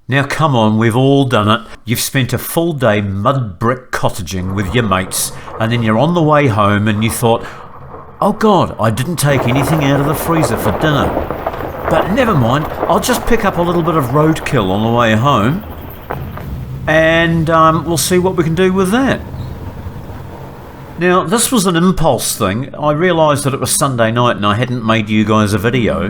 Now come on, we've all done it. You've spent a full day mud brick cottaging with your mates, and then you're on the way home and you thought, oh God, I didn't take anything out of the freezer for dinner. But never mind, I'll just pick up a little bit of roadkill on the way home, and we'll see what we can do with that. Now, this was an impulse thing. I realised that it was Sunday night and I hadn't made you guys a video.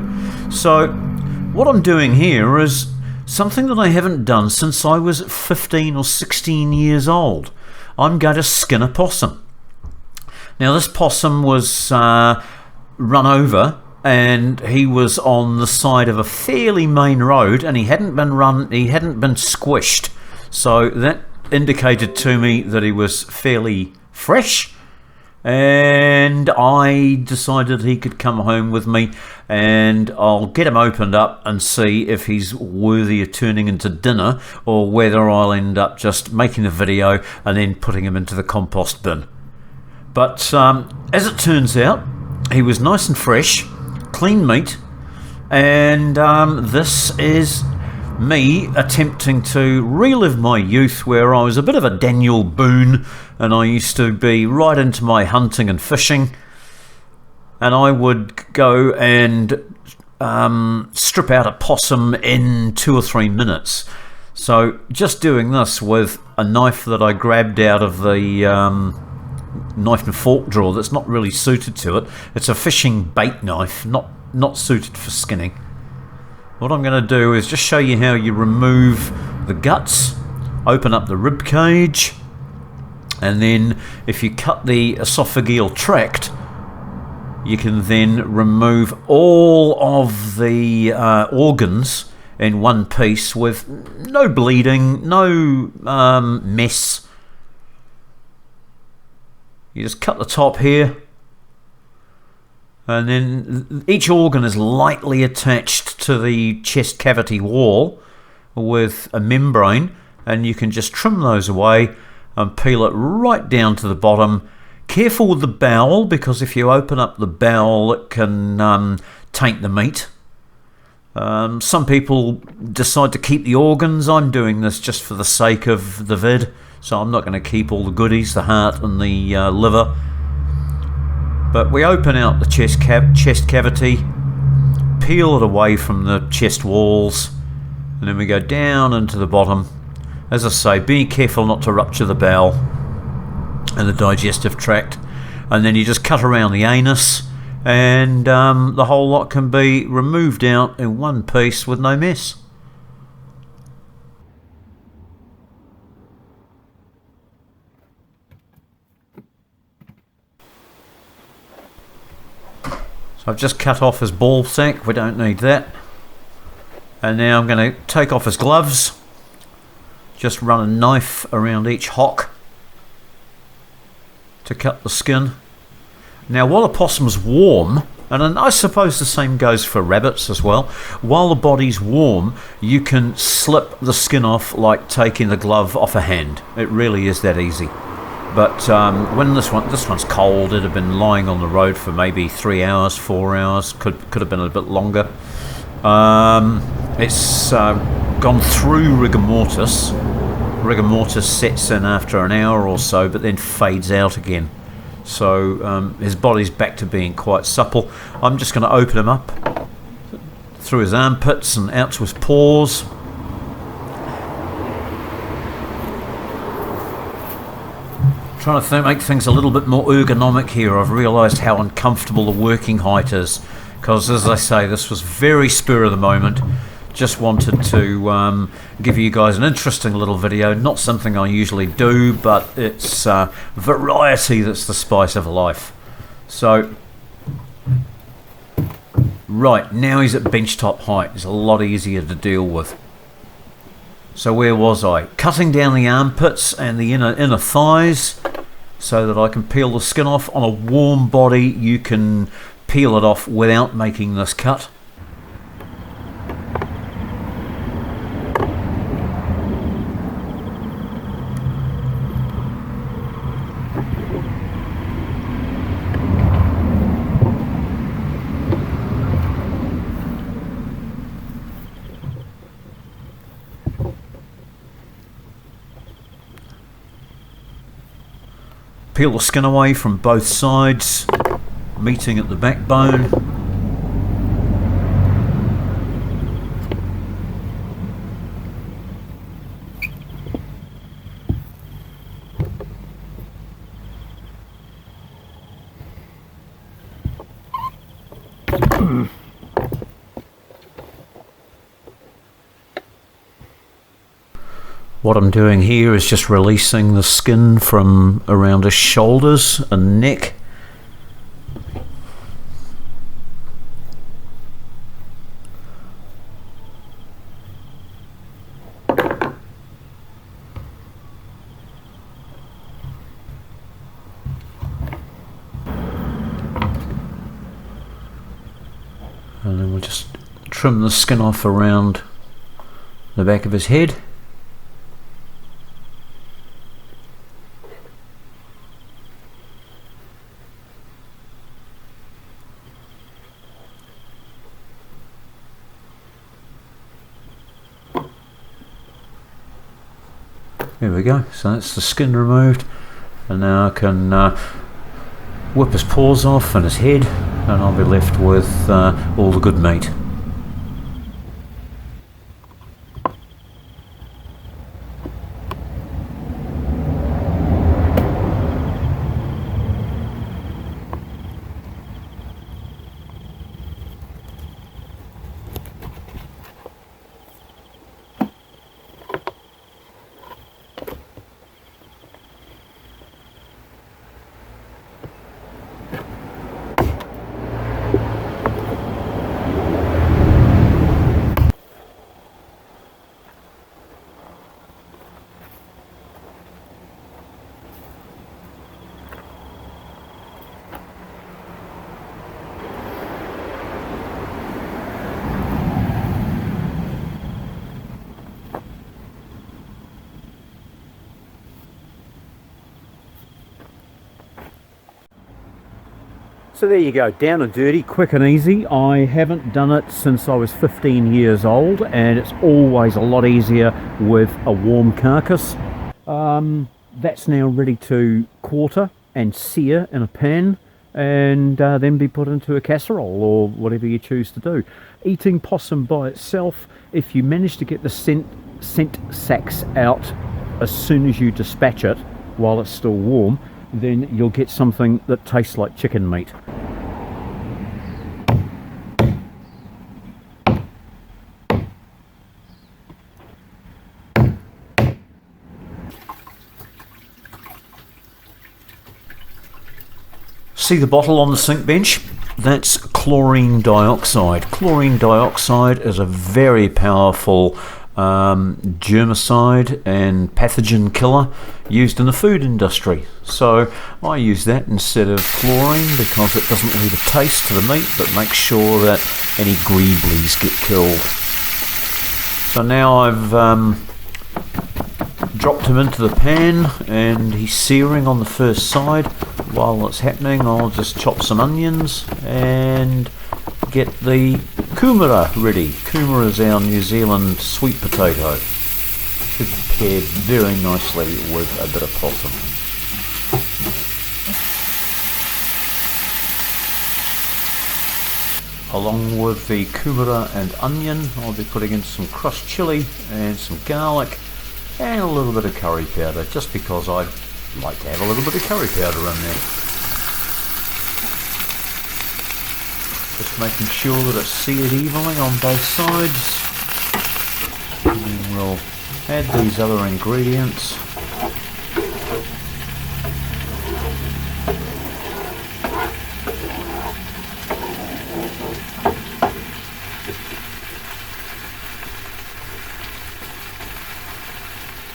So what I'm doing here is something that I haven't done since I was 15 or 16 years old. I'm going to skin a possum. Now, this possum was run over, and he was on the side of a fairly main road, and he hadn't been squished. So that indicated to me that he was fairly fresh, and I decided he could come home with me, and I'll get him opened up and see if he's worthy of turning into dinner, or whether I'll end up just making a video and then putting him into the compost bin. But as it turns out, he was nice and fresh, clean meat, and this is me attempting to relive my youth, where I was a bit of a Daniel Boone, and I used to be right into my hunting and fishing, and I would go and strip out a possum in 2 or 3 minutes. So just doing this with a knife that I grabbed out of the knife and fork drawer that's not really suited to it. It's a fishing bait knife, not suited for skinning. What I'm going to do is just show you how you remove the guts, open up the rib cage, and then if you cut the esophageal tract, you can then remove all of the organs in one piece with no bleeding, no mess. You just cut the top here, and then each organ is lightly attached to the chest cavity wall with a membrane, and you can just trim those away and peel it right down to the bottom. Careful with the bowel, because if you open up the bowel it can taint the meat. Some people decide to keep the organs. I'm doing this just for the sake of the vid, so I'm not going to keep all the goodies, the heart and the liver. But we open out the chest cavity, peel it away from the chest walls, and then we go down into the bottom. As I say, be careful not to rupture the bowel and the digestive tract, and then you just cut around the anus, and the whole lot can be removed out in one piece with no mess. I've just cut off his ball sack, we don't need that. And now I'm going to take off his gloves, just run a knife around each hock to cut the skin. Now while a possum's warm, and I suppose the same goes for rabbits as well, while the body's warm you can slip the skin off like taking the glove off a hand. It really is that easy. But when this one's cold, it had been lying on the road for maybe 3 hours, 4 hours, could have been a bit longer. It's gone through rigor mortis. Rigor mortis sets in after an hour or so, but then fades out again. So his body's back to being quite supple. I'm just going to open him up through his armpits and out to his paws. Trying to make things a little bit more ergonomic here. I've realised how uncomfortable the working height is, because as I say, this was very spur of the moment. Just wanted to give you guys an interesting little video. Not something I usually do, but it's variety that's the spice of life. So right, now he's at bench top height. It's a lot easier to deal with. So where was I? Cutting down the armpits and the inner thighs so that I can peel the skin off. On a warm body you can peel it off without making this cut. Peel the skin away from both sides, meeting at the backbone. What I'm doing here is just releasing the skin from around his shoulders and neck. And then we'll just trim the skin off around the back of his head. There we go, so that's the skin removed, and now I can whip his paws off and his head, and I'll be left with all the good meat. So there you go, down and dirty, quick and easy. I haven't done it since I was 15 years old, and it's always a lot easier with a warm carcass. That's now ready to quarter and sear in a pan, and then be put into a casserole or whatever you choose to do. Eating possum by itself, if you manage to get the scent sacs out as soon as you dispatch it while it's still warm, then you'll get something that tastes like chicken meat. See the bottle on the sink bench? That's chlorine dioxide. Chlorine dioxide is a very powerful germicide and pathogen killer used in the food industry. So I use that instead of chlorine because it doesn't leave a taste to the meat but makes sure that any greeblies get killed. So now I've dropped him into the pan and he's searing on the first side. While that's happening, I'll just chop some onions and get the kumara ready. Kumara is our New Zealand sweet potato. Should be paired very nicely with a bit of possum. Along with the kumara and onion, I'll be putting in some crushed chilli and some garlic and a little bit of curry powder, just because I like to have a little bit of curry powder in there. Just making sure that it's seared evenly on both sides. And then we'll add these other ingredients.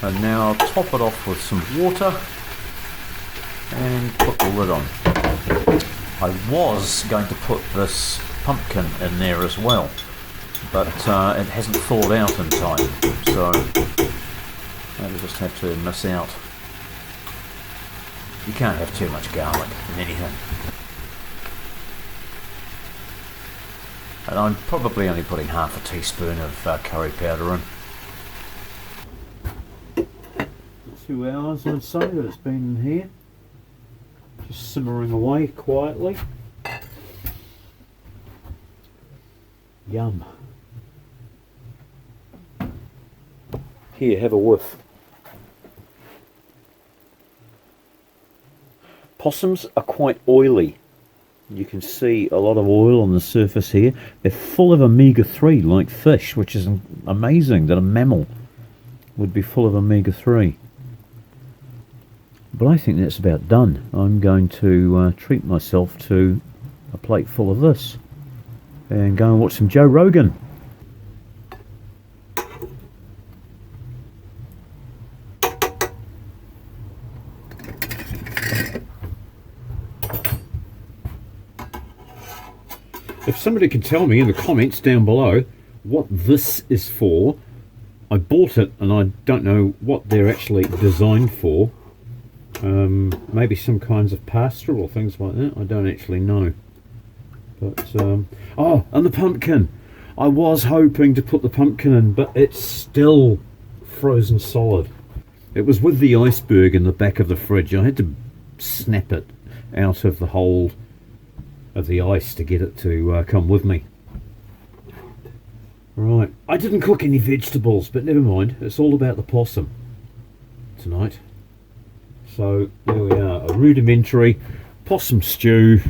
And now I'll top it off with some water and put the lid on. I was going to put this pumpkin in there as well, but it hasn't thawed out in time, so I'll just have to miss out. You can't have too much garlic in anything. And I'm probably only putting half a teaspoon of curry powder in. 2 hours, I'd say, that it's been in here. Just simmering away quietly. Yum. Here, have a whiff. Possums are quite oily. You can see a lot of oil on the surface here. They're full of omega-3 like fish, which is amazing that a mammal would be full of omega-3. But I think that's about done. I'm going to treat myself to a plate full of this and go and watch some Joe Rogan. If somebody could tell me in the comments down below what this is for. I bought it and I don't know what they're actually designed for. Maybe some kinds of pasta or things like that. I don't actually know. But oh, and the pumpkin. I was hoping to put the pumpkin in, but it's still frozen solid. It was with the iceberg in the back of the fridge. I had to snap it out of the hold of the ice to get it to come with me. Right, I didn't cook any vegetables, but never mind. It's all about the possum tonight. So there we are, a rudimentary possum stew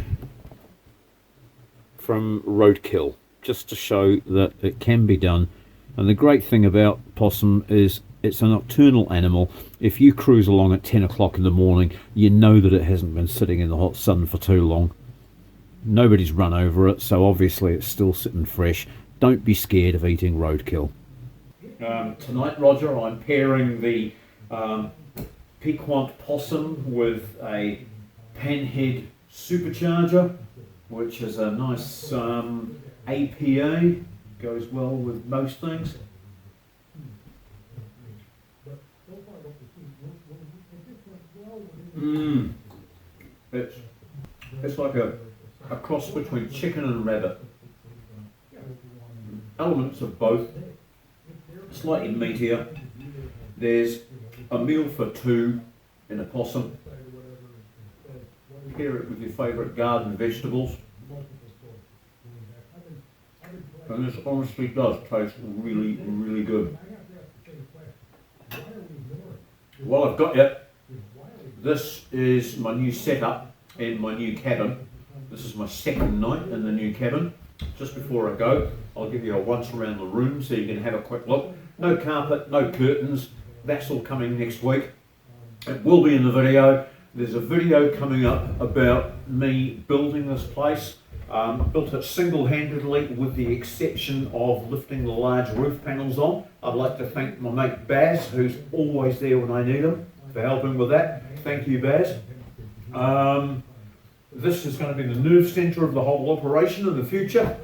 from Roadkill, just to show that it can be done. And the great thing about possum is it's a nocturnal animal. If you cruise along at 10 o'clock in the morning, you know that it hasn't been sitting in the hot sun for too long. Nobody's run over it, so obviously it's still sitting fresh. Don't be scared of eating roadkill. Tonight, Roger, I'm pairing the piquant possum with a panhead supercharger, which is a nice APA, goes well with most things. It's like a cross between chicken and rabbit. Elements of both, slightly meatier. There's a meal for two in a possum. Pair it with your favourite garden vegetables. And this honestly does taste really, really good. While I've got you, this is my new setup in my new cabin. This is my second night in the new cabin. Just before I go, I'll give you a once around the room so you can have a quick look. No carpet, no curtains. That's all coming next week. It will be in the video. There's a video coming up about me building this place. I built it single-handedly with the exception of lifting the large roof panels on. I'd like to thank my mate Baz, who's always there when I need him, for helping with that. Thank you, Baz. This is going to be the nerve centre of the whole operation in the future.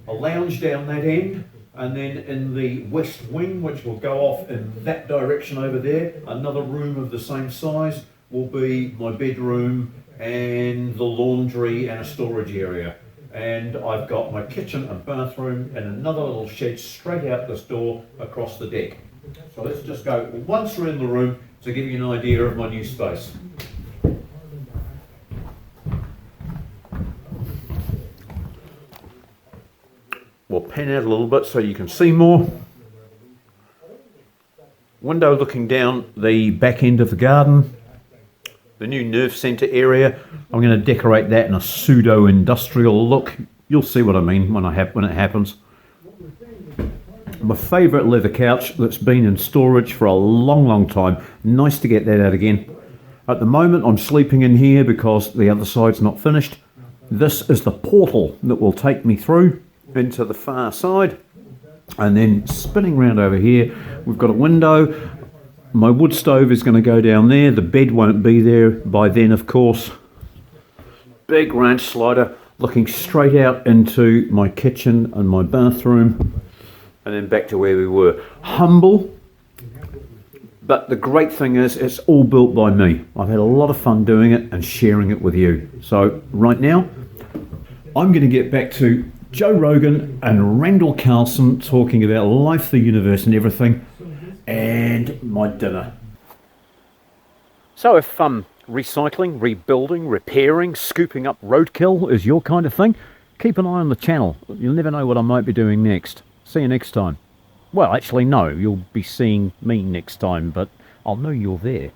A lounge down that end, and then in the west wing, which will go off in that direction over there, another room of the same size will be my bedroom and the laundry and a storage area. And I've got my kitchen and bathroom and another little shed straight out this door across the deck. So let's just go once around the room to give you an idea of my new space. We'll pan out a little bit so you can see more. Window looking down the back end of the garden. The new nerve centre area. I'm going to decorate that in a pseudo-industrial look. You'll see what I mean when it happens. My favourite leather couch that's been in storage for a long, long time. Nice to get that out again. At the moment I'm sleeping in here because the other side's not finished. This is the portal that will take me through into the far side, and then spinning round over here we've got a window. My wood stove is going to go down there. The bed won't be there by then, of course. Big ranch slider looking straight out into my kitchen and my bathroom, and then back to where we were. Humble, but the great thing is it's all built by me. I've had a lot of fun doing it and sharing it with you. So right now I'm going to get back to Joe Rogan and Randall Carlson talking about life, the universe and everything, and my dinner. So if recycling, rebuilding, repairing, scooping up roadkill is your kind of thing, keep an eye on the channel. You'll never know what I might be doing next. See you next time. Well, actually, no, you'll be seeing me next time, but I'll know you're there.